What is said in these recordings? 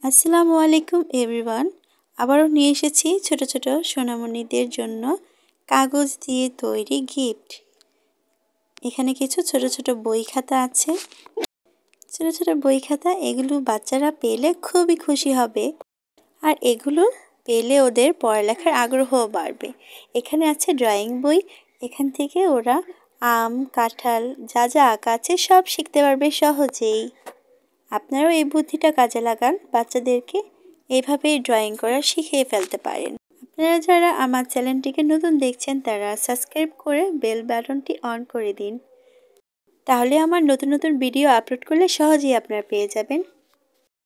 আসসালামু আলাইকুম এভরিওয়ান। আবারও নিয়ে এসেছি ছোট ছোট সোনামণিদের জন্য কাগজ দিয়ে তৈরি গিফট। এখানে কিছু ছোট ছোট বই খাতা আছে। ছোট ছোট বই খাতা, এগুলো বাচ্চারা পেলে খুবই খুশি হবে, আর এগুলো পেলে ওদের পড়ালেখার আগ্রহও বাড়বে। এখানে আছে ড্রয়িং বই, এখান থেকে ওরা আম, কাঁঠাল যা যা আঁকা আছে সব শিখতে পারবে সহজেই। আপনারাও এই বুদ্ধিটা কাজে লাগান, বাচ্চাদেরকে এইভাবে ড্রয়িং করা শিখিয়ে ফেলতে পারেন। আপনারা যারা আমার চ্যানেলটিকে নতুন দেখছেন তারা সাবস্ক্রাইব করে বেল বাটনটি অন করে দিন, তাহলে আমার নতুন নতুন ভিডিও আপলোড করলে সহজেই আপনারা পেয়ে যাবেন।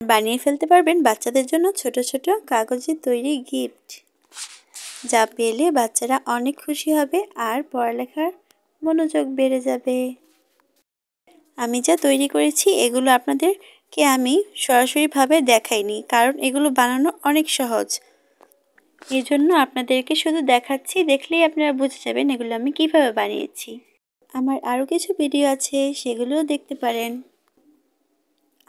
বানিয়ে ফেলতে পারবেন বাচ্চাদের জন্য ছোট ছোট কাগজের তৈরি গিফট, যা পেলে বাচ্চারা অনেক খুশি হবে আর পড়ালেখার মনোযোগ বেড়ে যাবে। আমি যা তৈরি করেছি এগুলো আপনাদেরকে আমি সরাসরিভাবে দেখাইনি, কারণ এগুলো বানানো অনেক সহজ। এই জন্য আপনাদেরকে শুধু দেখাচ্ছি, দেখলেই আপনারা বুঝে যাবেন এগুলো আমি কিভাবে বানিয়েছি। আমার আরও কিছু ভিডিও আছে, সেগুলোও দেখতে পারেন।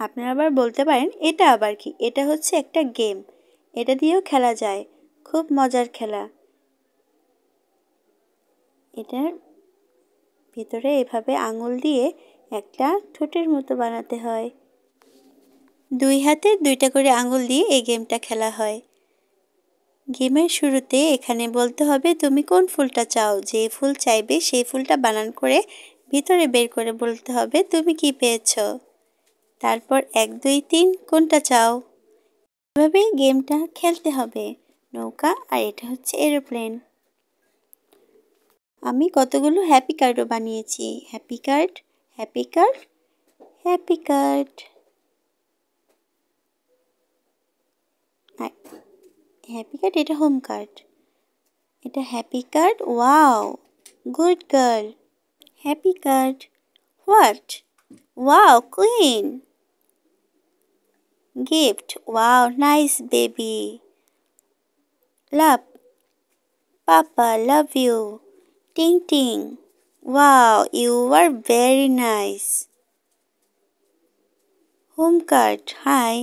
আপনারা আবার বলতে পারেন এটা আবার কি? এটা হচ্ছে একটা গেম, এটা দিয়েও খেলা যায়, খুব মজার খেলা। এটার ভিতরে এভাবে আঙুল দিয়ে একটা ঠোঁটের মতো বানাতে হয়। দুই হাতে দুইটা করে আঙুল দিয়ে এই গেমটা খেলা হয়। গেমের শুরুতে এখানে বলতে হবে তুমি কোন ফুলটা চাও, যে ফুল চাইবে সেই ফুলটা বানান করে ভিতরে বের করে বলতে হবে তুমি কি পেয়েছো। তারপর 1 2 3 কোনটা চাও, এভাবে গেমটা খেলতে হবে। নৌকা, আর এটা হচ্ছে এরোপ্লেন। আমি কতগুলো হ্যাপি কার্ডও বানিয়েছি। Happy card, happy card, happy card. Happy card, এটা হোম কার্ড। এটা happy card. Wow, good girl. Happy card. What? Wow, queen. Gift. Wow, nice baby. Love, papa love you. টিং টিং। Wow, you are very nice. Home card. Hi,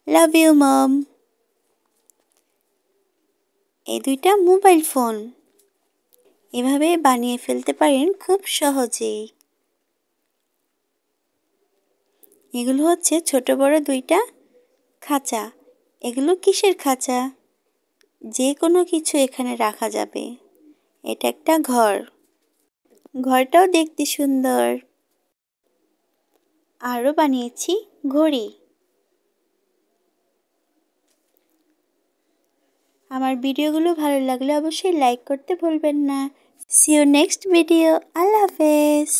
love you mom. এই দুইটা mobile phone. এভাবে বানিয়ে ফেলতে পারেন খুব সহজেই। এগুলো হচ্ছে ছোট বড় দুইটা খাঁচা। এগুলো কিসের খাঁচা? যে কোনো কিছু এখানে রাখা যাবে। এটা একটা ঘর, ঘরটাও দেখতে সুন্দর। আরও বানিয়েছি ঘড়ি। আমার ভিডিওগুলো ভালো লাগলে অবশ্যই লাইক করতে ভুলবেন না। See you next video. আল্লাহ হাফেজ।